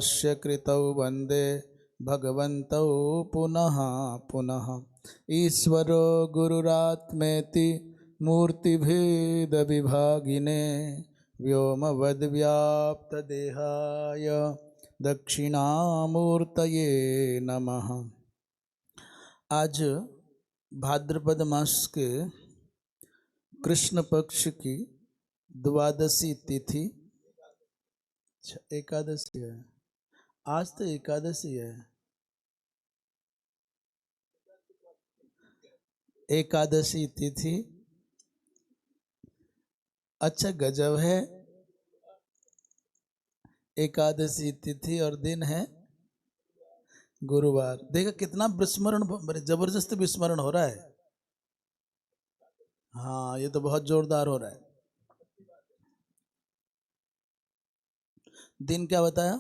स्य कृतौ वन्दे भगवन्तौ पुनः पुनः। ईश्वरो गुरुरात्मेति मूर्तिभेदविभागिने व्योमवद्व्याप्तदेहाय दक्षिणामूर्तये नमः। आज भाद्रपद मास के कृष्ण पक्ष की द्वादशी तिथि, एकादशी है। आज तो एकादशी है। एकादशी तिथि अच्छा गजब है। एकादशी तिथि और दिन है गुरुवार। देखा कितना विस्मरण, जबरदस्त विस्मरण हो रहा है। हाँ, ये तो बहुत जोरदार हो रहा है। दिन क्या बताया?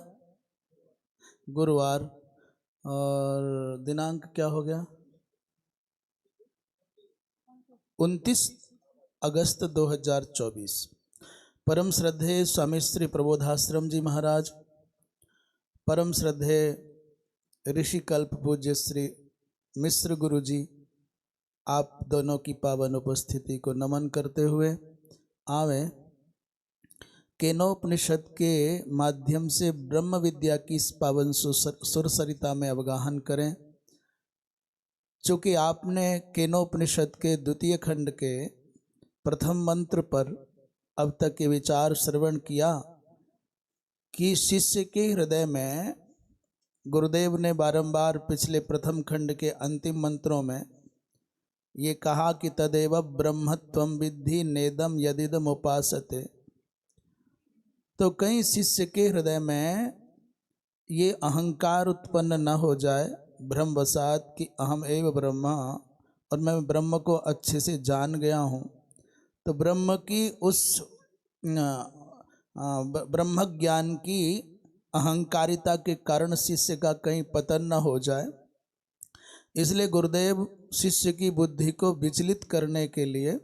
गुरुवार। और दिनांक क्या हो गया? 29 अगस्त 2024। परम श्रद्धेय स्वामी श्री प्रबोधाश्रम जी महाराज, परम श्रद्धेय ऋषि कल्प पूज्य श्री मिश्र गुरु जी, आप दोनों की पावन उपस्थिति को नमन करते हुए आवे केनोपनिषद के माध्यम से ब्रह्म विद्या की इस पावन सुरसरिता में अवगाहन करें। चूँकि आपने केनोपनिषद के द्वितीय खंड के प्रथम मंत्र पर अब तक के विचार श्रवण किया कि शिष्य के हृदय में गुरुदेव ने बारंबार पिछले प्रथम खंड के अंतिम मंत्रों में ये कहा कि तदेव ब्रह्मत्वं विद्धि नेदम यदिदम उपासते। तो कहीं शिष्य के हृदय में ये अहंकार उत्पन्न न हो जाए भ्रमवशात कि अहम एव ब्रह्मा और मैं ब्रह्म को अच्छे से जान गया हूँ। तो ब्रह्म की उस ब्रह्म ज्ञान की अहंकारिता के कारण शिष्य का कहीं पतन न हो जाए, इसलिए गुरुदेव शिष्य की बुद्धि को विचलित करने के लिए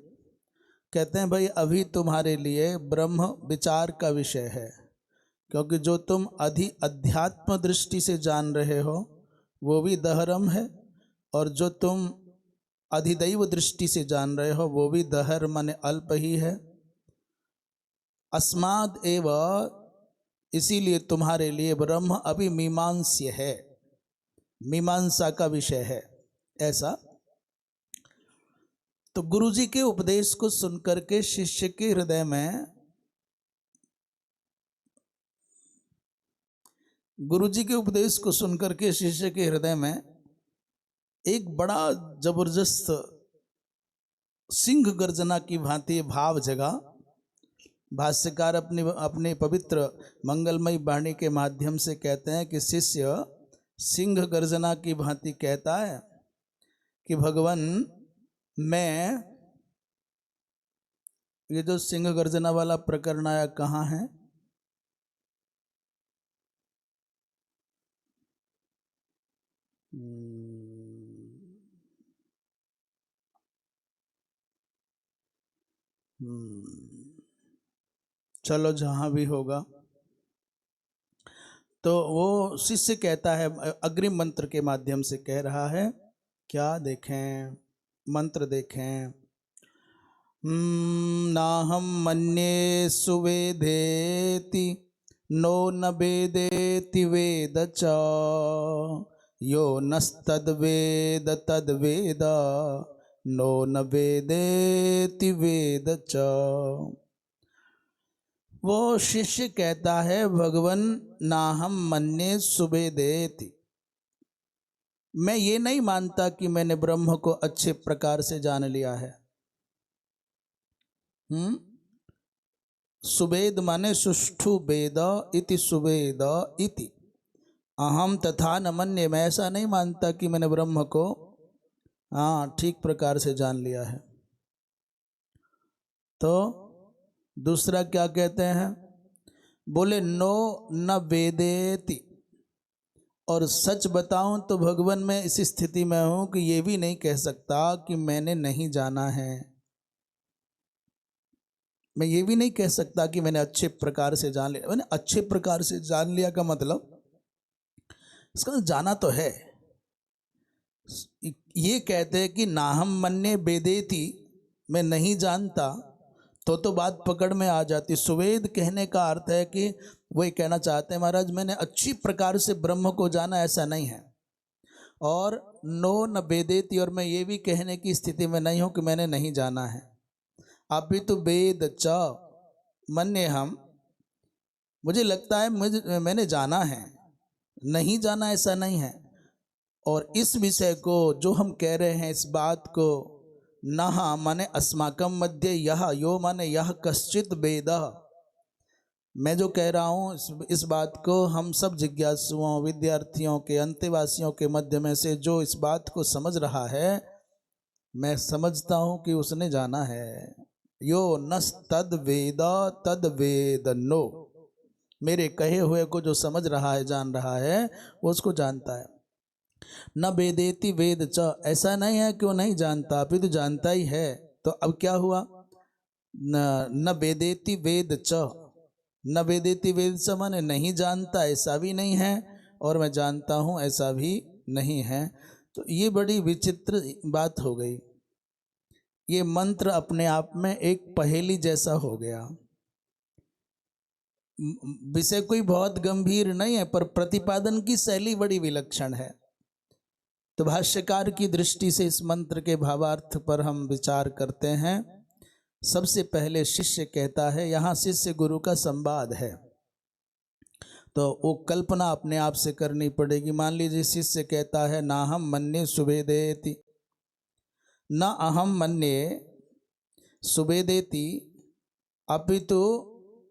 कहते हैं भाई अभी तुम्हारे लिए ब्रह्म विचार का विषय है, क्योंकि जो तुम अध्यात्म दृष्टि से जान रहे हो वो भी दहरम है, और जो तुम अधिदैव दृष्टि से जान रहे हो वो भी दहर माने अल्प ही है। अस्माद एव, इसीलिए तुम्हारे लिए ब्रह्म अभी मीमांस्य है, मीमांसा का विषय है। ऐसा तो गुरुजी के उपदेश को सुनकर के शिष्य के हृदय में, गुरुजी के उपदेश को सुनकर के शिष्य के हृदय में एक बड़ा जबरदस्त सिंह गर्जना की भांति भाव जगा। भाष्यकार अपने पवित्र मंगलमयी वाणी के माध्यम से कहते हैं कि शिष्य सिंह गर्जना की भांति कहता है कि भगवान, मैं, ये जो सिंह गर्जना वाला प्रकरण आया कहाँ है? चलो जहाँ भी होगा। तो वो शिष्य कहता है, अग्रिम मंत्र के माध्यम से कह रहा है, क्या देखें? मंत्र देखें। नाहं मन्ये सुवेदेति नो न वेदेति वेद च यो नस्तद्वेद तद्वेद नो न वेदेति वेद च। वो शिष्य कहता है, भगवन नाहं मन्ये सुवेदेति, मैं ये नहीं मानता कि मैंने ब्रह्म को अच्छे प्रकार से जान लिया है। सुवेद माने सुष्ठु वेद इति सुवेद इति, अहम तथा न मन्ये, मैं ऐसा नहीं मानता कि मैंने ब्रह्म को ठीक प्रकार से जान लिया है। तो दूसरा क्या कहते हैं? बोले नो न वेदेति, और सच बताऊं तो भगवान मैं इस स्थिति में हूं कि ये भी नहीं कह सकता कि मैंने नहीं जाना है। मैं ये भी नहीं कह सकता कि मैंने अच्छे प्रकार से जान लिया। मैंने अच्छे प्रकार से जान लिया का मतलब इसका मतलब जाना तो है। ये कहते हैं कि नाहम मन्ये वेदेति, मैं नहीं जानता, तो बात पकड़ में आ जाती। सुवेद कहने का अर्थ है कि वो ये कहना चाहते हैं महाराज मैंने अच्छी प्रकार से ब्रह्म को जाना, ऐसा नहीं है। और नो न वेदेति, और मैं ये भी कहने की स्थिति में नहीं हूं कि मैंने नहीं जाना है। अभी तो वेद च मन्ये हम, मुझे लगता है मैंने जाना है, नहीं जाना ऐसा नहीं है। और इस विषय को जो हम कह रहे हैं, इस बात को, नहा माने अस्माकम मध्य यह, यो माने यह कश्चित वेद, मैं जो कह रहा हूँ इस बात को हम सब जिज्ञासुओं, विद्यार्थियों के, अंतेवासियों के मध्य में से जो इस बात को समझ रहा है, मैं समझता हूँ कि उसने जाना है। यो नस तद वेद नो, मेरे कहे हुए को जो समझ रहा है, जान रहा है, वो उसको जानता है। न वेदेति वेद च, ऐसा नहीं है कि वो नहीं जानता, अभी तो जानता ही है। तो अब क्या हुआ, न वेदेति वेद च, न वेदेति वेद च माने नहीं जानता ऐसा भी नहीं है, और मैं जानता हूँ ऐसा भी नहीं है। तो ये बड़ी विचित्र बात हो गई। ये मंत्र अपने आप में एक पहेली जैसा हो गया। विषय कोई बहुत गंभीर नहीं है, पर प्रतिपादन की शैली बड़ी विलक्षण है। तो भाष्यकार की दृष्टि से इस मंत्र के भावार्थ पर हम विचार करते हैं। सबसे पहले शिष्य कहता है, यहाँ शिष्य गुरु का संवाद है, तो वो कल्पना अपने आप से करनी पड़ेगी। मान लीजिए शिष्य कहता है, नाहम मन्ये सुवेदेति, न अहम मन्ये सुवेदेति, अपितु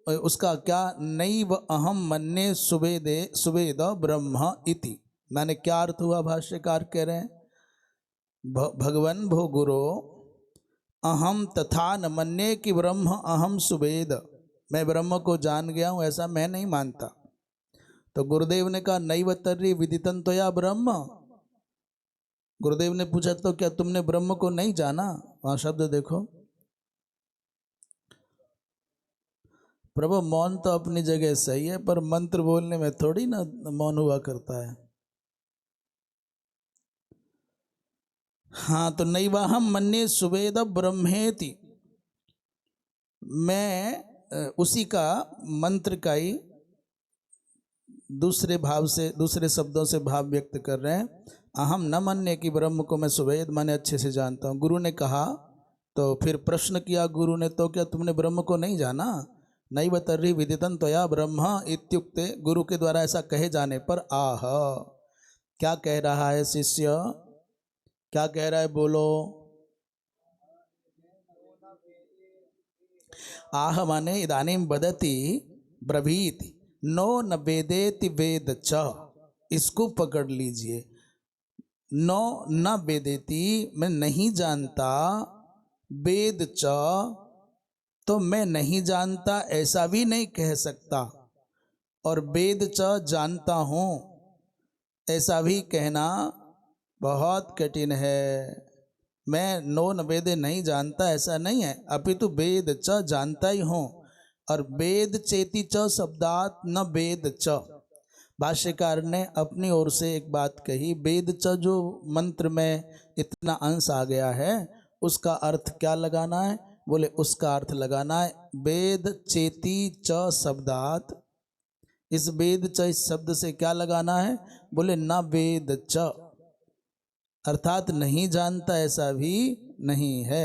उसका क्या, नैव अहम मन्ये सुवेद ब्रह्म इति। मैंने क्या अर्थ हुआ, भाष्यकार कह रहे हैं, भगवन भो गुरो अहम तथा न मन्ये कि ब्रह्म अहम सुवेद, मैं ब्रह्म को जान गया हूँ ऐसा मैं नहीं मानता। तो गुरुदेव ने कहा, नैव तर्हि विदितं त्वया ब्रह्म। गुरुदेव ने पूछा, तो क्या तुमने ब्रह्म को नहीं जाना? वहां शब्द देखो, प्रभु मौन तो अपनी जगह सही है, पर मंत्र बोलने में थोड़ी ना मौन हुआ करता है। हाँ, तो नैवाहम मन्ये सुवेद ब्रह्मेति, मैं उसी का मंत्र का ही दूसरे भाव से, दूसरे शब्दों से भाव व्यक्त कर रहे हैं। अहम न मन्ये कि ब्रह्म को मैं सुवेद माने अच्छे से जानता हूँ। गुरु ने कहा, तो फिर प्रश्न किया गुरु ने, तो क्या तुमने ब्रह्म को नहीं जाना? नैव तर्हि विदितं त्वया ब्रह्म इत्युक्ते, गुरु के द्वारा ऐसा कहे जाने पर आह, क्या कह रहा है शिष्य, क्या कह रहा है, बोलो। आह माने इदानीं वदति ब्रवीति, नो न वेदेति वेद च, इसको पकड़ लीजिए। नो न वेदेति, मैं नहीं जानता, वेद च, तो मैं नहीं जानता ऐसा भी नहीं कह सकता, और वेद च जानता हूं ऐसा भी कहना बहुत कठिन है। मैं नो न वेदे नहीं जानता ऐसा नहीं है, अपितु वेद च जानता ही हूँ। और वेद चेति च शब्दात न वेद च, भाष्यकार ने अपनी ओर से एक बात कही, वेद च जो मंत्र में इतना अंश आ गया है उसका अर्थ क्या लगाना है? बोले उसका अर्थ लगाना है वेद चेति च शब्दात। इस वेद च इस शब्द से क्या लगाना है? बोले न वेद च, अर्थात नहीं जानता ऐसा भी नहीं है,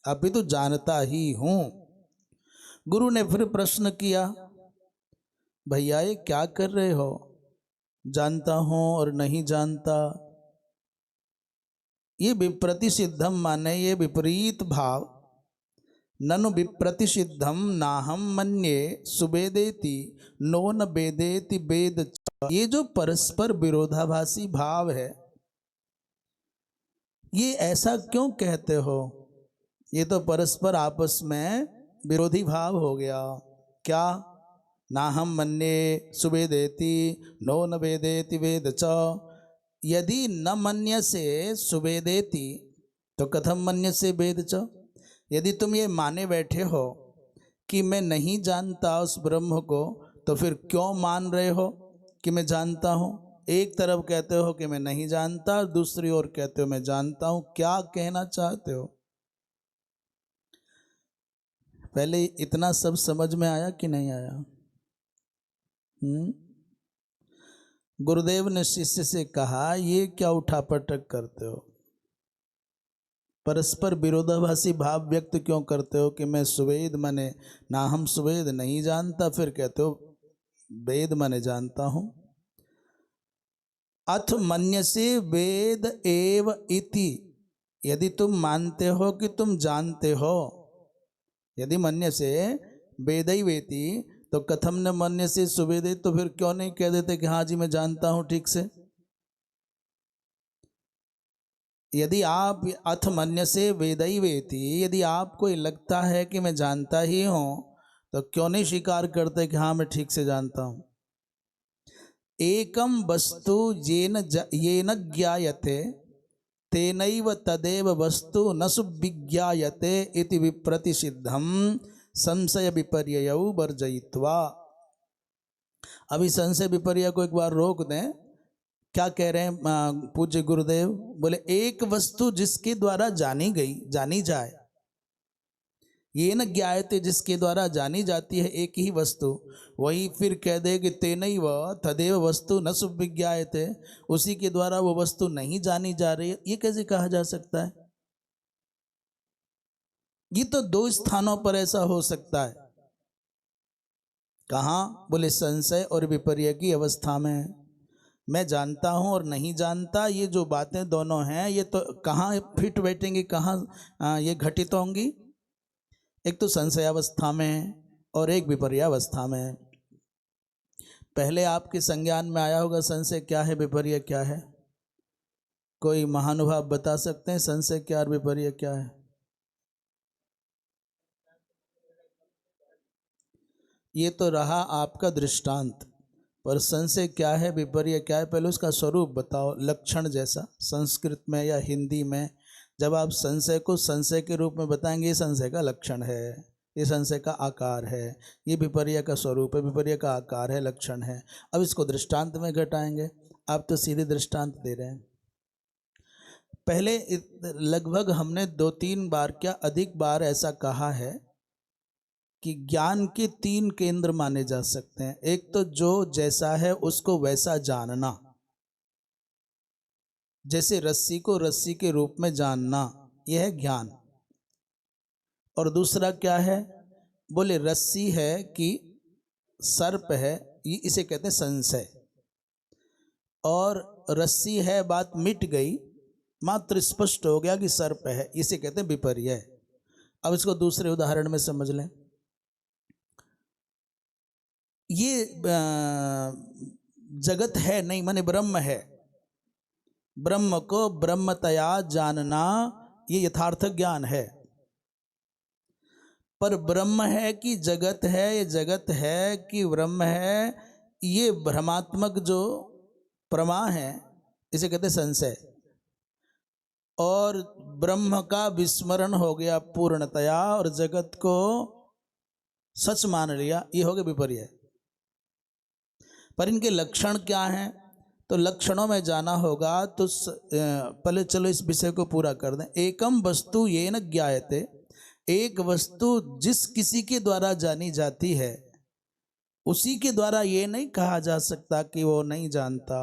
अभी तो जानता ही हूं। गुरु ने फिर प्रश्न किया, भैया ये क्या कर रहे हो, जानता हूं और नहीं जानता, ये विप्रतिषिद्धम माने ये विपरीत भाव। ननु विप्रतिषिद्धम नाहम मन्ये सुवेदेति नो न वेदेति वेद च, ये जो परस्पर विरोधाभासी भाव है, ये ऐसा क्यों कहते हो? ये तो परस्पर आपस में विरोधी भाव हो गया। क्या? ना हम मन्ये सुवेदेति नो न वेदेति वेद च, यदि न मन्य से सुवेदेति तो कथम मन्य से वेद च। यदि तुम ये माने बैठे हो कि मैं नहीं जानता उस ब्रह्म को, तो फिर क्यों मान रहे हो कि मैं जानता हूँ? एक तरफ कहते हो कि मैं नहीं जानता, दूसरी ओर कहते हो मैं जानता हूं, क्या कहना चाहते हो? पहले इतना सब समझ में आया कि नहीं आया? गुरुदेव ने शिष्य से कहा, ये क्या उठापटक करते हो? परस्पर विरोधाभासी भाव व्यक्त क्यों करते हो कि मैं सुवेद माने ना, हम सुवेद नहीं जानता, फिर कहते हो वेद माने जानता हूं। अथ मन्यसे वेद एव इति, यदि तुम मानते हो कि तुम जानते हो, यदि मन्य से वेदै वेति तो कथम न मन्य से सुवेदे, तो फिर क्यों नहीं कह देते कि हाँ जी मैं जानता हूं ठीक से? यदि आप अथ मन्य से वेदै वेति, यदि आपको लगता है कि मैं जानता ही हूं, तो क्यों नहीं स्वीकार करते कि हाँ मैं ठीक से जानता हूं? एकम वस्तु येन ज्ञायते तेनैव तदेव वस्तु न सुविज्ञायते इति विप्रतिषिद्धम संशय विपर्ययौ वर्जयित्वा। अभी संशय विपर्य को एक बार रोक दें। क्या कह रहे हैं पूज्य गुरुदेव? बोले एक वस्तु जिसके द्वारा जानी गई, जानी जाए, ये न ज्ञायते जिसके द्वारा जानी जाती है एक ही वस्तु, वही फिर कह दे कि तेनैव तदेव वस्तु न सुविज्ञायते, उसी के द्वारा वो वस्तु नहीं जानी जा रही है, ये कैसे कहा जा सकता है? ये तो दो स्थानों पर ऐसा हो सकता है। कहाँ? बोले संशय और विपर्य की अवस्था में। मैं जानता हूं और नहीं जानता, ये जो बातें दोनों हैं, ये तो कहाँ फिट बैठेंगी, कहाँ ये घटित होंगी? एक तो संशयावस्था में और एक विपर्यावस्था में। पहले आपके संज्ञान में आया होगा संशय क्या है, विपर्य क्या है? कोई महानुभाव बता सकते हैं संशय क्या और विपर्य क्या है? ये तो रहा आपका दृष्टांत, पर संशय क्या है, विपर्य क्या है, पहले उसका स्वरूप बताओ, लक्षण जैसा। संस्कृत में या हिंदी में जब आप संशय को संशय के रूप में बताएंगे, ये संशय का लक्षण है, ये संशय का आकार है, ये विपर्य का स्वरूप है, विपर्य का आकार है, लक्षण है। अब इसको दृष्टांत में घटाएंगे। आप तो सीधे दृष्टांत दे रहे हैं। पहले लगभग हमने 2-3 बार, क्या अधिक बार ऐसा कहा है कि ज्ञान के 3 केंद्र माने जा सकते हैं। एक तो जो जैसा है उसको वैसा जानना, जैसे रस्सी को रस्सी के रूप में जानना, यह है ज्ञान। और दूसरा क्या है? बोले रस्सी है कि सर्प है, ये इसे कहते हैं संशय। और रस्सी है, बात मिट गई, मात्र स्पष्ट हो गया कि सर्प है, इसे कहते हैं विपर्य। अब इसको दूसरे उदाहरण में समझ लें। ये जगत है नहीं, माने ब्रह्म है। ब्रह्म को ब्रह्मतया जानना, ये यथार्थ ज्ञान है। पर ब्रह्म है कि जगत है, ये जगत है कि ब्रह्म है, ये भ्रमात्मक जो प्रमा है, इसे कहते संशय। और ब्रह्म का विस्मरण हो गया पूर्णतया और जगत को सच मान लिया, ये हो गया विपर्य। पर इनके लक्षण क्या हैं? तो लक्षणों में जाना होगा तो पहले चलो इस विषय को पूरा कर दें। एकम वस्तु येन ज्ञायते, एक वस्तु जिस किसी के द्वारा जानी जाती है, उसी के द्वारा ये नहीं कहा जा सकता कि वो नहीं जानता।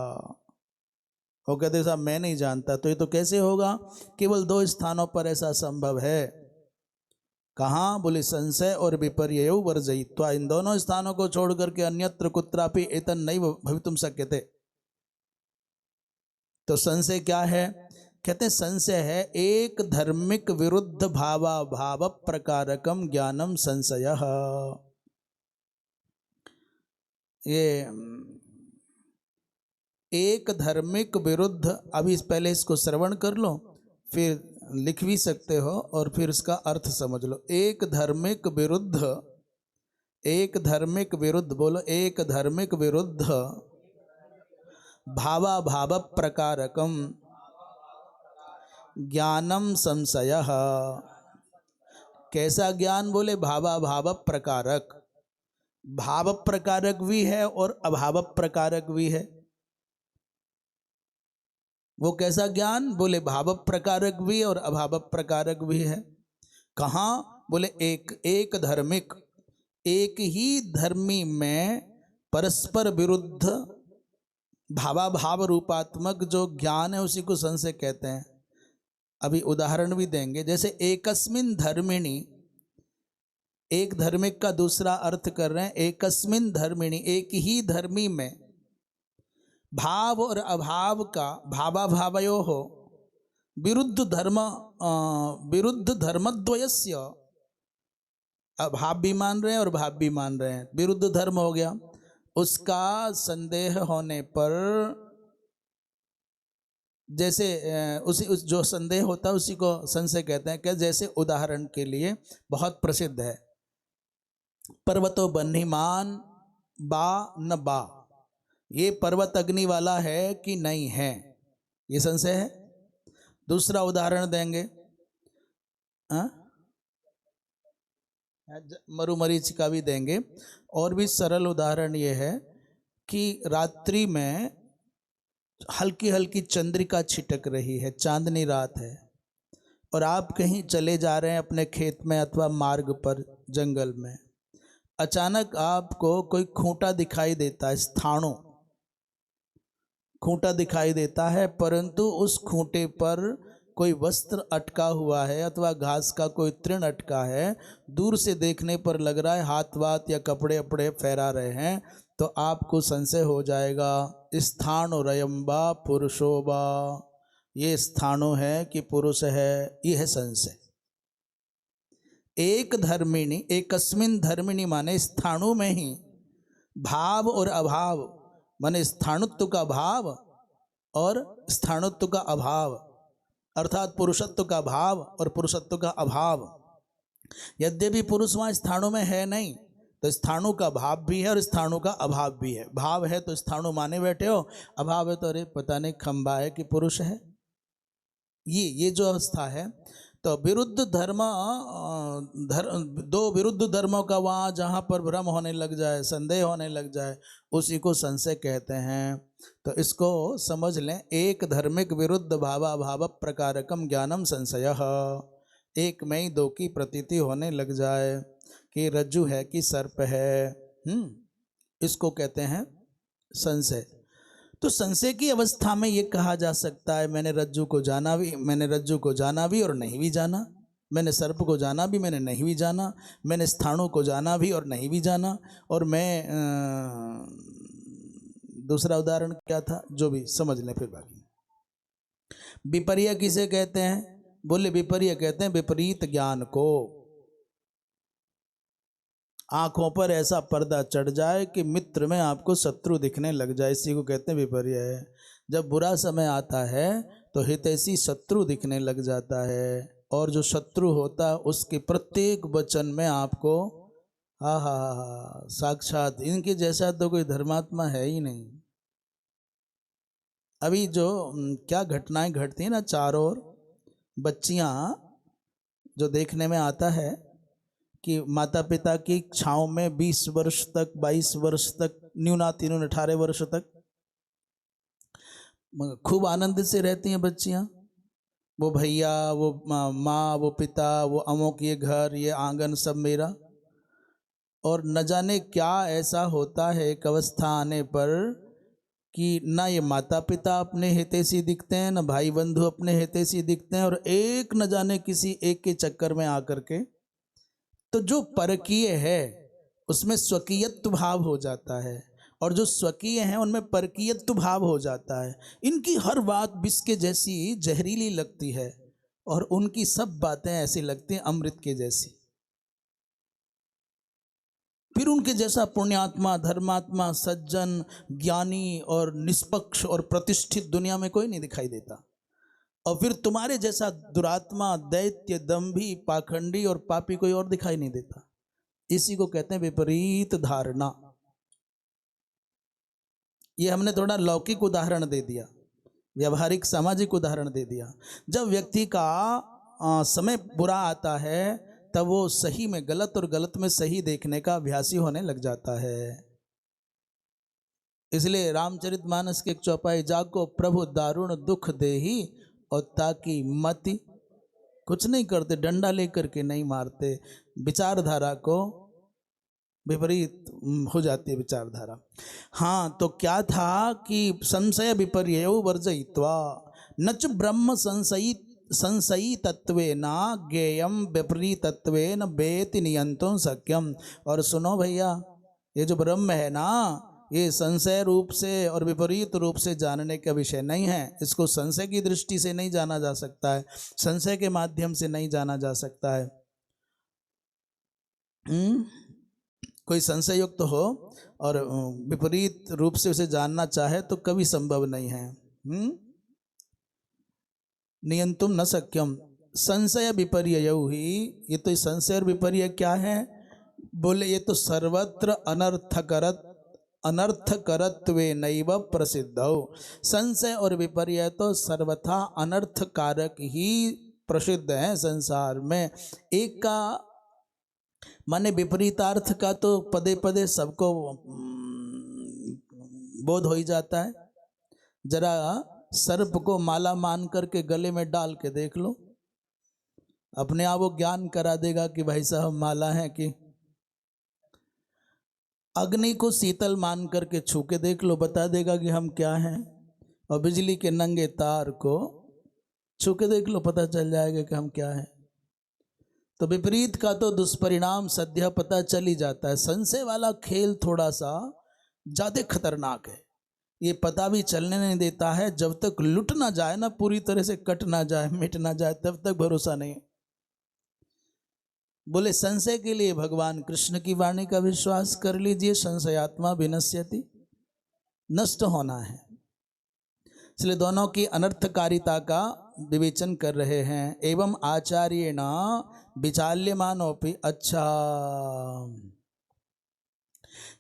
वो कहते साहब मैं नहीं जानता, तो ये तो कैसे होगा? केवल 2 स्थानों पर ऐसा संभव है। कहाँ? बोले संशय और विपर्य वर्जयित्वा। इन दोनों स्थानों को छोड़ करके अन्यत्र कुत्रापि एतन नहीं भवितुम शक्यते। तो संशय क्या है? कहते हैं संशय है एक धर्मिक विरुद्ध भावाभाव प्रकारकम ज्ञानम संशय। ये एक धर्मिक विरुद्ध, अभी पहले इसको श्रवण कर लो, फिर लिख भी सकते हो और फिर इसका अर्थ समझ लो। एक धर्मिक विरुद्ध, एक धर्मिक विरुद्ध, बोलो एक धर्मिक विरुद्ध भावाभाव प्रकारकम ज्ञानम संशय। कैसा ज्ञान? बोले भावाभाव प्रकारक। भाव प्रकारक भी है और अभाव प्रकारक भी है। वो कैसा ज्ञान? बोले भाव प्रकारक भी और अभाव प्रकारक भी है। कहाँ? बोले एक एक धर्मिक, एक ही धर्मी में परस्पर विरुद्ध भावाभाव रूपात्मक जो ज्ञान है उसी को संशय कहते हैं। अभी उदाहरण भी देंगे, जैसे एकस्मिन धर्मिणी, एक धर्मिक का दूसरा अर्थ कर रहे हैं एकस्मिन धर्मिणी, एक ही धर्मी में भाव और अभाव का भावाभावयो हो विरुद्ध धर्म, विरुद्ध धर्मद्वयस्य, अभाव भी मान रहे हैं और भाव भी मान रहे हैं, विरुद्ध धर्म हो गया, उसका संदेह होने पर जैसे उस जो संदेह होता है उसी को संशय कहते हैं। क्या? जैसे उदाहरण के लिए बहुत प्रसिद्ध है, पर्वतो बन्हीमान बा न बा, ये पर्वत अग्नि वाला है कि नहीं है, ये संशय है। दूसरा उदाहरण देंगे, मरुमरीच का भी देंगे। और भी सरल उदाहरण ये है कि रात्रि में हल्की हल्की चंद्रिका छिटक रही है, चांदनी रात है, और आप कहीं चले जा रहे हैं अपने खेत में अथवा मार्ग पर जंगल में, अचानक आपको कोई खूंटा दिखाई देता है, स्थाणु खूंटा दिखाई देता है, परंतु उस खूंटे पर कोई वस्त्र अटका हुआ है अथवा घास का कोई तृण अटका है, दूर से देखने पर लग रहा है हाथ वात या कपड़े अपड़े फहरा रहे हैं, तो आपको संशय हो जाएगा स्थाणु रयम्बा पुरुषोबा, ये स्थाणु है कि पुरुष है, ये है संशय। एक धर्मिणी, एकस्मिन धर्मिणी माने स्थाणु में ही भाव और अभाव, माने स्थाणुत्व का भाव और स्थाणुत्व का अभाव, अर्थात पुरुषत्व का भाव और पुरुषत्व का अभाव। यद्यपि पुरुष वहाँ स्थाणु में है नहीं, तो स्थाणु का भाव भी है और स्थाणु का अभाव भी है। भाव है तो स्थाणु माने बैठे हो, अभाव है तो अरे पता नहीं खंबा है कि पुरुष है, ये जो अवस्था है। तो विरुद्ध धर्म, दो विरुद्ध धर्मों का वहाँ जहाँ पर भ्रम होने लग जाए, संदेह होने लग जाए, उसी को संशय कहते हैं। तो इसको समझ लें, एक धर्मिक विरुद्ध भावाभाव प्रकारकम ज्ञानम संशयः, एक में ही दो की प्रतीति होने लग जाए कि रज्जु है कि सर्प है, इसको कहते हैं संशय। तो संशय की अवस्था में ये कहा जा सकता है मैंने रज्जु को जाना भी और नहीं भी जाना, मैंने सर्प को जाना भी, मैंने नहीं भी जाना, मैंने स्थाणु को जाना भी और नहीं भी जाना, और मैं दूसरा उदाहरण क्या था जो भी समझ लें फिर बाकी। विपर्य किसे कहते हैं? बोले विपर्य कहते हैं विपरीत ज्ञान को, आंखों पर ऐसा पर्दा चढ़ जाए कि मित्र में आपको शत्रु दिखने लग जाए, इसी को कहते हैं विपर्य है। जब बुरा समय आता है तो हितैषी शत्रु दिखने लग जाता है, और जो शत्रु होता है उसके प्रत्येक वचन में आपको हा साक्षात इनके जैसा तो कोई धर्मात्मा है ही नहीं। अभी जो क्या घटनाएं घटती हैं ना चारों ओर, बच्चियां जो देखने में आता है कि माता पिता की छाँव में 20 वर्ष तक, 22 वर्ष तक, न्यूनातिन्यून 18 वर्ष तक खूब आनंद से रहती हैं बच्चियां। वो भैया, वो माँ, वो पिता, वो अमुक, ये घर, ये आंगन सब मेरा। और न जाने क्या ऐसा होता है एक अवस्था आने पर कि ना ये माता पिता अपने हितैषी दिखते हैं, ना भाई बंधु अपने हितैषी दिखते हैं, और एक न जाने किसी एक के चक्कर में आकर के तो जो परकीय है उसमें स्वकीयत्व भाव हो जाता है, और जो स्वकीय हैं उनमें परकीयत्व भाव हो जाता है। इनकी हर बात विष के जैसी जहरीली लगती है और उनकी सब बातें ऐसी लगती हैं अमृत के जैसी। फिर उनके जैसा पुण्यात्मा, धर्मात्मा, सज्जन, ज्ञानी और निष्पक्ष और प्रतिष्ठित दुनिया में कोई नहीं दिखाई देता। और फिर तुम्हारे जैसा दुरात्मा, दैत्य, दंभी, पाखंडी और पापी कोई और दिखाई नहीं देता। इसी को कहते हैं विपरीत धारणा। ये हमने थोड़ा लौकिक उदाहरण दे दिया, व्यवहारिक सामाजिक उदाहरण दे दिया। जब व्यक्ति का समय बुरा आता है तब वो सही में गलत और गलत में सही देखने का अभ्यासी होने लग जाता है। इसलिए रामचरितमानस के एक चौपाई, जाको प्रभु दारुण दुख देही और ताकि मति, कुछ नहीं करते, डंडा लेकर के नहीं मारते, विचारधारा को विपरीत हो जाती है विचारधारा। हाँ, तो क्या था कि संशय विपर्य वर्जयित्वा न च ब्रह्म संशयी तत्वेन ज्ञेयम विपरीतत्वेन वेति नियंत्रण शक्यम। और सुनो भैया, ये जो ब्रह्म है ना, ये संशय रूप से और विपरीत रूप से जानने का विषय नहीं है। इसको संशय की दृष्टि से नहीं जाना जा सकता है, संशय के माध्यम से नहीं जाना जा सकता है। कोई संशय युक्त हो और विपरीत रूप से उसे जानना चाहे तो कभी संभव नहीं है। नियंतुम न सक्यम संशय विपर्ययौ ही। ये तो संशय और विपर्य क्या है? बोले ये तो सर्वत्र अनर्थकरत्वे नैव प्रसिद्धौ। संशय और विपर्य तो सर्वथा अनर्थकारक ही प्रसिद्ध है संसार में। एक का माने विपरीतार्थ का तो पदे पदे सबको बोध हो ही जाता है। जरा सर्प को माला मान करके गले में डाल के देख लो, अपने आप वो ज्ञान करा देगा कि भाई साहब माला है कि। अग्नि को शीतल मान करके छू के देख लो, बता देगा कि हम क्या हैं। और बिजली के नंगे तार को छू के देख लो, पता चल जाएगा कि हम क्या हैं। तो विपरीत का तो दुष्परिणाम सद्य पता चल ही जाता है। संशय वाला खेल थोड़ा सा ज़्यादा खतरनाक है। ये पता भी चलने नहीं देता है, जब तक लुट ना जाए ना, पूरी तरह से कट ना जाए, मिट ना जाए, तब तक भरोसा नहीं। बोले संशय के लिए भगवान कृष्ण की वाणी का विश्वास कर लीजिए। संशयात्मा विनश्यति, नष्ट होना है। इसलिए दोनों की अनर्थकारिता का विवेचन कर रहे हैं। एवं आचार्येण विचाल्यमानोपि, अच्छा,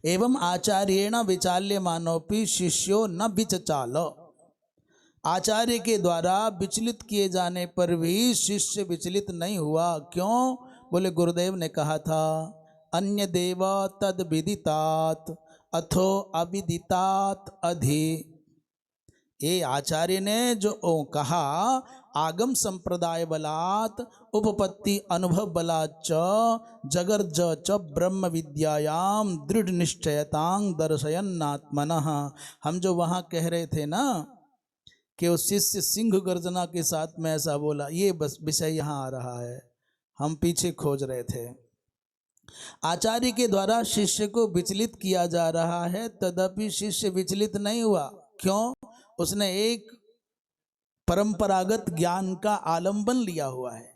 एवं आचार्येण विचाल्यमानोपि शिष्यो न विचचाल। आचार्य के द्वारा विचलित किए जाने पर भी शिष्य विचलित नहीं हुआ। क्यों? बोले गुरुदेव ने कहा था, अन्य देव तद विदितात अथो अविदितात अधि। ये आचार्य ने जो कहा, आगम संप्रदाय बलात् उपपत्ति अनुभव बलाच्च जगर्ज च ब्रह्म विद्यायाम दृढ़ निश्चयतांग दर्शयन्नात्मनः। हम जो वहाँ कह रहे थे ना कि उस शिष्य सिंह गर्जना के साथ में ऐसा बोला, ये बस विषय यहाँ आ रहा है, हम पीछे खोज रहे थे। आचार्य के द्वारा शिष्य को विचलित किया जा रहा है, तदपि शिष्य विचलित नहीं हुआ। क्यों? उसने एक परंपरागत ज्ञान का आलंबन लिया हुआ है।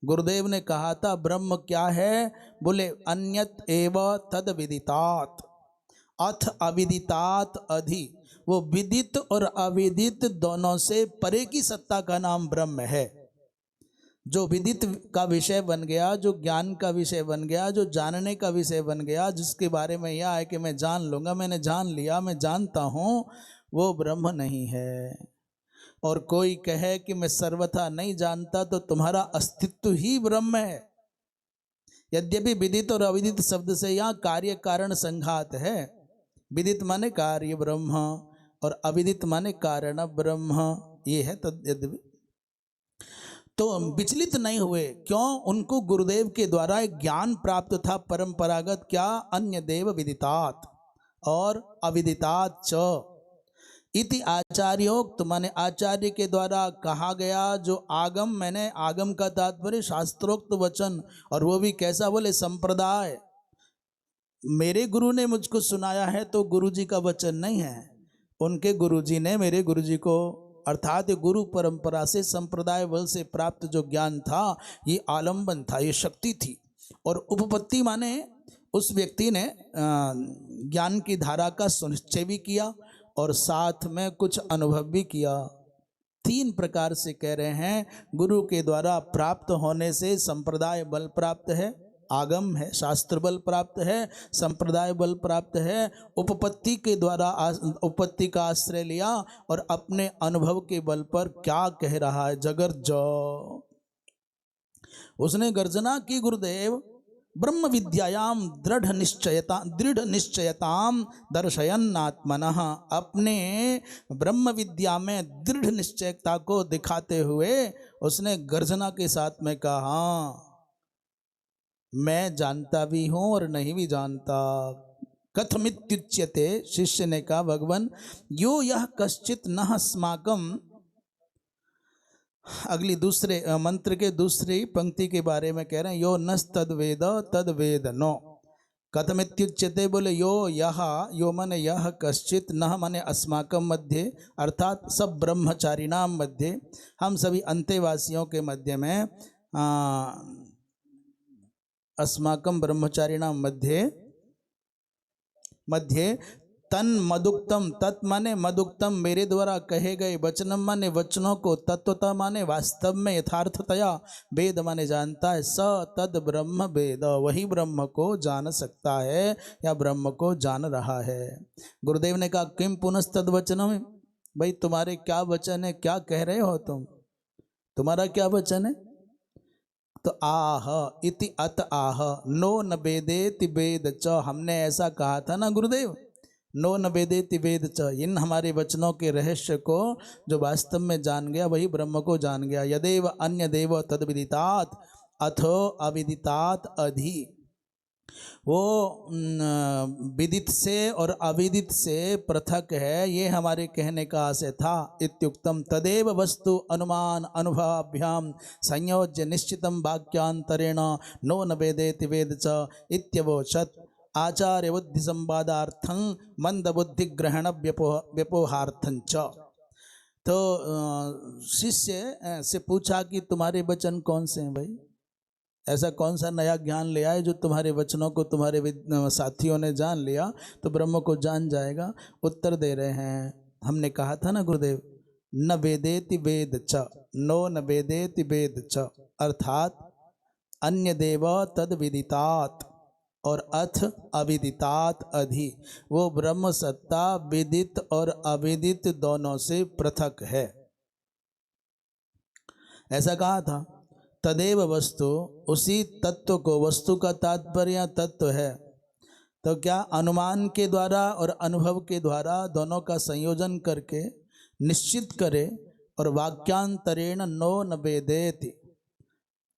गुरुदेव ने कहा था ब्रह्म क्या है? बोले अन्यत एव तद विदितात अथ अविदितात अधि। वो विदित और अविदित दोनों से परे की सत्ता का नाम ब्रह्म है। जो विदित का विषय बन गया, जो ज्ञान का विषय बन गया, जो जानने का विषय बन गया, जिसके बारे में यह है कि मैं जान लूँगा, मैंने जान लिया, मैं जानता हूँ, वो ब्रह्म नहीं है। और कोई कहे कि मैं सर्वथा नहीं जानता, तो तुम्हारा अस्तित्व ही ब्रह्म है। यद्यपि विदित और अविदित शब्द से यहाँ कार्य कारण संघात है। विदित माने कार्य ब्रह्म और अविदित माने कारण ब्रह्म, ये है। यद्यपि तो विचलित नहीं हुए। क्यों? उनको गुरुदेव के द्वारा एक ज्ञान प्राप्त था परंपरागत। क्या? अन्य देव विदितात और अविदितात च इति आचार्योक्त, माने आचार्य के द्वारा कहा गया जो आगम, मैंने आगम का तात्पर्य शास्त्रोक्त वचन, और वो भी कैसा? बोले संप्रदाय। मेरे गुरु ने मुझको सुनाया है तो गुरुजी का वचन नहीं है, उनके गुरुजी ने मेरे गुरुजी को, अर्थात गुरु परंपरा से संप्रदाय बल से प्राप्त जो ज्ञान था, ये आलंबन था, ये शक्ति थी। और उपपत्ति माने उस व्यक्ति ने ज्ञान की धारा का सुनिश्चय भी किया और साथ में कुछ अनुभव भी किया। तीन प्रकार से कह रहे हैं। गुरु के द्वारा प्राप्त होने से संप्रदाय बल प्राप्त है, आगम है, शास्त्र बल प्राप्त है, संप्रदाय बल प्राप्त है। उपपत्ति के द्वारा उपपत्ति का आश्रय लिया और अपने अनुभव के बल पर क्या कह रहा है? जगर जो उसने गर्जना की गुरुदेव ब्रह्म विद्यायाम दृढ़ निश्चयताम दर्शयन्नात्मनः, अपने ब्रह्म विद्या में दृढ़ निश्चयता को दिखाते हुए उसने गर्जना के साथ में कहा, हाँ मैं जानता भी हूं और नहीं भी जानता। कथमित्युच्यते, शिष्य ने कहा भगवान यो यह कश्चित न अस्माकं, अगली दूसरे मंत्र के दूसरी पंक्ति के बारे में कह रहे हैं, यो नस तद वेद नो। कथमित्युच्यते बोले यो यह, यो माने यह, कश्चित न माने अस्माकं मध्ये, अर्थात सब ब्रह्मचारिणाम मध्ये, हम सभी अंतेवासियों के मध्य में, अस्माकं ब्रह्मचारिणाम मध्ये तन मदुक्तम, तत् माने मदुक्तम, मेरे द्वारा कहे गए, वचनम माने वचनों को, तत्वता माने वास्तव में यथार्थतया, वेद माने जानता है, स तद ब्रह्म वेद, वही ब्रह्म को जान सकता है या ब्रह्म को जान रहा है। गुरुदेव ने कहा किम पुनस्तद वचनम, भाई तुम्हारे क्या वचन है, क्या कह रहे हो तुम, तुम्हारा क्या वचन है? तो आह इति अत आह नो न वेदेति वेद च, हमने ऐसा कहा था ना गुरुदेव, नो न वेदेति वेद च, इन हमारे वचनों के रहस्य को जो वास्तव में जान गया वही ब्रह्म को जान गया। यदेव अन्य देव तद विदितात् अथो अविदितात् अधि, वो विदित से और अविदित से पृथक है, ये हमारे कहने का आशय था। इत्युक्तम तदेव वस्तु अनुमान अनुभवाभ्याम संयोज्य निश्चितम वाक्यांतरेण नो न वेदेति वेद च इत्यवोचत् आचार्य बुद्धि संवादार्थं मंद बुद्धि ग्रहण व्यपोहार्थं च। तो शिष्य से पूछा कि तुम्हारे वचन कौन से हैं भाई, ऐसा कौन सा नया ज्ञान ले आए जो तुम्हारे वचनों को तुम्हारे साथियों ने जान लिया तो ब्रह्म को जान जाएगा। उत्तर दे रहे हैं, हमने कहा था ना गुरुदेव, न वेदेति वेद च, नो न वेदेति वेद च, अर्थात अन्य देव तद विदितात् और अथ अविदितात् अधि, वो ब्रह्म सत्ता विदित और अविदित दोनों से पृथक है, ऐसा कहा था। तदेव वस्तु, उसी तत्व को, वस्तु का तात्पर्य तत्व है, तो क्या अनुमान के द्वारा और अनुभव के द्वारा दोनों का संयोजन करके निश्चित करे, और वाक्यांतरेण नो न वेदेति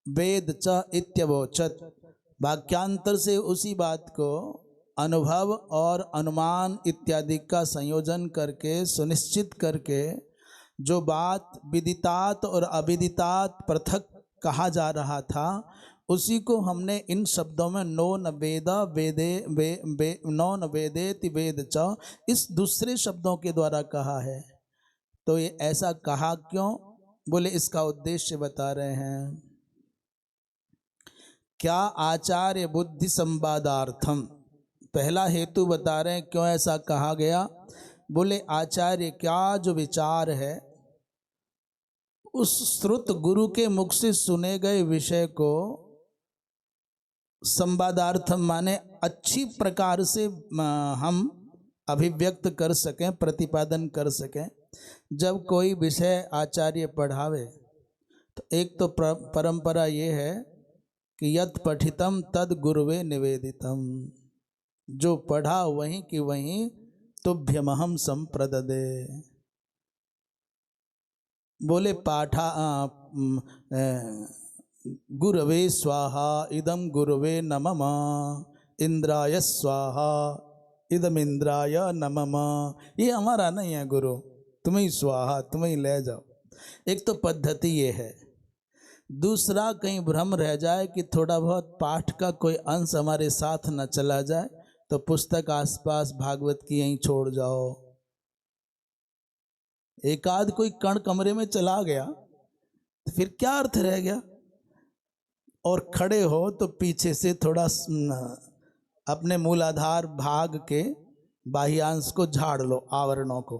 वेद च इत्यवोचत्, वाक्यांतर से उसी बात को अनुभव और अनुमान इत्यादि का संयोजन करके सुनिश्चित करके जो बात विदितात और अविदितात पृथक कहा जा रहा था, उसी को हमने इन शब्दों में नो न वेद नो न वेदेति वेद च, इस दूसरे शब्दों के द्वारा कहा है। तो ये ऐसा कहा क्यों, बोले इसका उद्देश्य बता रहे हैं। क्या आचार्य बुद्धि संवादार्थम, पहला हेतु बता रहे हैं क्यों ऐसा कहा गया। बोले आचार्य क्या जो विचार है उस श्रुत गुरु के मुख से सुने गए विषय को संवादार्थम माने अच्छी प्रकार से हम अभिव्यक्त कर सकें, प्रतिपादन कर सकें। जब कोई विषय आचार्य पढ़ावे तो एक तो परंपरा ये है कि यत् पठितम तद गुरुवे निवेदितम, जो पढ़ा वहीं कि वहीं तुभ्यमहम संप्रददे। बोले पाठा गुरवे स्वाहा इदम गुरुवे नमः, इंद्राय स्वाहा इदम इंद्राय नमः, ये हमारा नहीं है गुरु, तुम्हें स्वाहा, तुम्हें ले जाओ। एक तो पद्धति ये है, दूसरा कहीं भ्रम रह जाए कि थोड़ा बहुत पाठ का कोई अंश हमारे साथ न चला जाए तो पुस्तक आसपास भागवत की यहीं छोड़ जाओ। एक आध कोई कण कमरे में चला गया तो फिर क्या अर्थ रह गया। और खड़े हो तो पीछे से थोड़ा अपने मूलाधार भाग के बाह्यांश को झाड़ लो, आवरणों को,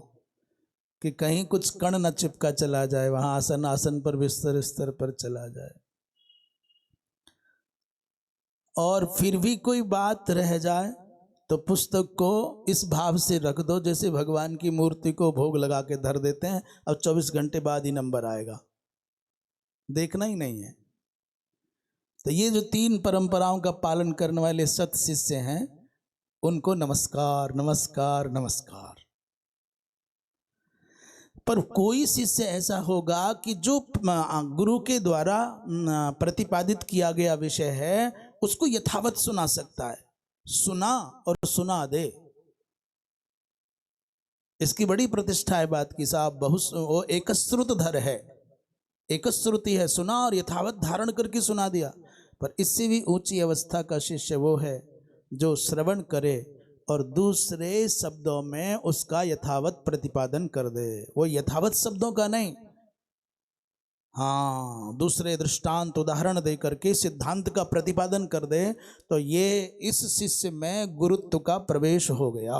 कि कहीं कुछ कण न चिपका चला जाए, वहां आसन आसन पर बिस्तर स्तर पर चला जाए। और फिर भी कोई बात रह जाए तो पुस्तक को इस भाव से रख दो जैसे भगवान की मूर्ति को भोग लगा के धर देते हैं, अब 24 घंटे बाद ही नंबर आएगा, देखना ही नहीं है। तो ये जो 3 परंपराओं का पालन करने वाले सत शिष्य हैं, उनको नमस्कार नमस्कार नमस्कार। पर कोई शिष्य ऐसा होगा कि जो गुरु के द्वारा प्रतिपादित किया गया विषय है उसको यथावत सुना सकता है, सुना और सुना दे। इसकी बड़ी प्रतिष्ठा है बात की साहब। वो एकश्रुतधर है, एकश्रुति है, सुना और यथावत धारण करके सुना दिया। पर इससे भी ऊंची अवस्था का शिष्य वो है जो श्रवण करे और दूसरे शब्दों में उसका यथावत प्रतिपादन कर दे। वो यथावत शब्दों का नहीं, हाँ, दूसरे दृष्टांत उदाहरण दे करके सिद्धांत का प्रतिपादन कर दे, तो ये इस शिष्य में गुरुत्व का प्रवेश हो गया।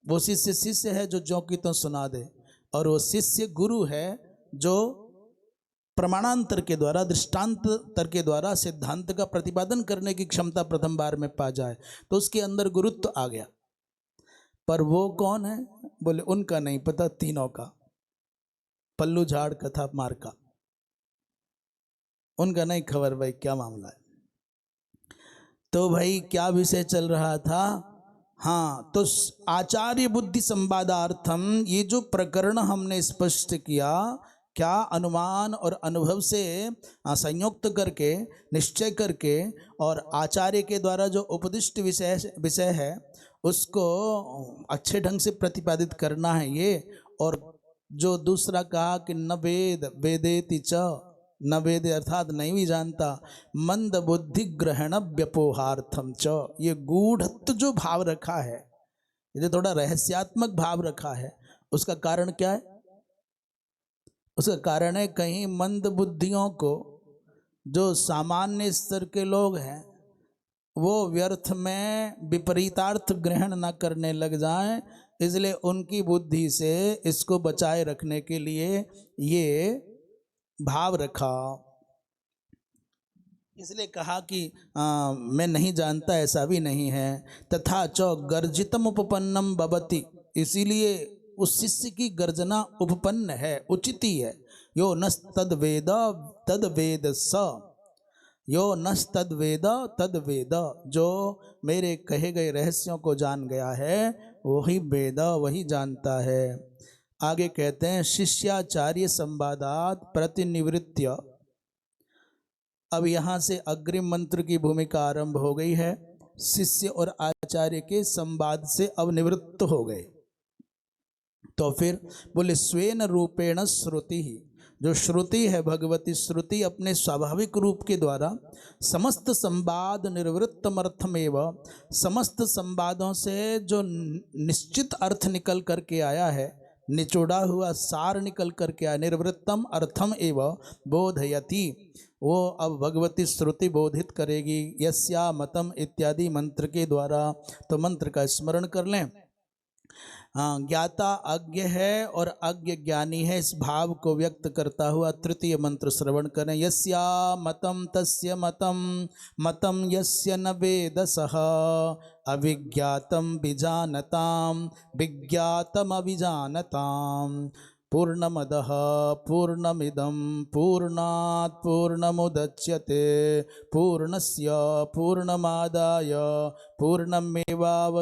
वो शिष्य शिष्य है जो ज्यों की त्यों सुना दे, और वो शिष्य गुरु है जो प्रमाणांतर के द्वारा, दृष्टांतर के द्वारा सिद्धांत का प्रतिपादन करने की क्षमता प्रथम बार में पा जाए, तो उसके अंदर गुरुत्व आ गया। पर वो कौन है? बोले उनका नहीं पता, तीनों का, पल्लू झाड़ कथा मार का, उनका नहीं खबर भाई क्या मामला है। तो भाई क्या विषय चल रहा था? हाँ, तो आचार्य बुद्धि संवादार्थम ये जो प्रकरण हमने स्पष्ट किया, क्या अनुमान और अनुभव से संयुक्त करके, निश्चय करके, और आचार्य के द्वारा जो उपदिष्ट विषय है उसको अच्छे ढंग से प्रतिपादित करना है ये। और जो दूसरा कहा कि न वेद वेदेति च, न वेद अर्थात नहीं भी जानता, मंद बुद्धि ग्रहण व्यपोहार्थम च, ये गूढ़त्व जो भाव रखा है, ये थोड़ा रहस्यात्मक भाव रखा है, उसका कारण क्या है? उसका कारण है कहीं मंद बुद्धियों को, जो सामान्य स्तर के लोग हैं, वो व्यर्थ में विपरीतार्थ ग्रहण न करने लग जाएं, इसलिए उनकी बुद्धि से इसको बचाए रखने के लिए ये भाव रखा। इसलिए कहा कि मैं नहीं जानता, ऐसा भी नहीं है। तथा च गर्जितम उपपन्नम भवति, इसीलिए उस शिष्य की गर्जना उपपन्न है, उचित ही है। यो नस तद वेद तद वेद स, यो नस तद वेद तद वेद, जो मेरे कहे गए रहस्यों को जान गया है वही वेद, वही जानता है। आगे कहते हैं शिष्याचार्य संवादात प्रतिनिवृत्य। अब यहाँ से अग्रिम मंत्र की भूमिका आरंभ हो गई है। शिष्य और आचार्य के संवाद से अब निवृत्त हो गए, तो फिर बोले स्वेन रूपेण श्रुति ही, जो श्रुति है भगवती श्रुति अपने स्वाभाविक रूप के द्वारा समस्त संवाद निर्वृत्तमर्थमेव, समस्त संवादों से जो निश्चित अर्थ निकल करके आया है, निचोड़ा हुआ सार निकल करके आया, निर्वृत्तम अर्थम एव बोधयति, वो अब भगवती श्रुति बोधित करेगी यस्या मतम इत्यादि मंत्र के द्वारा। तो मंत्र का स्मरण कर लें। ज्ञाता अज्ञ है और अज्ञ ज्ञानी है, इस भाव को व्यक्त करता हुआ तृतीय मंत्र श्रवण करें। यस्या मतम तस्य मतम, मतम यस्य न वेदसः, अविज्ञातम विजानताम, विज्ञातम अविजानताम। पूर्णमदः पूर्णमिदं पूर्णात् पूर्णमुदच्यते, पूर्णस्य पूर्णमादाय पूर्णमेवावशिष्यते।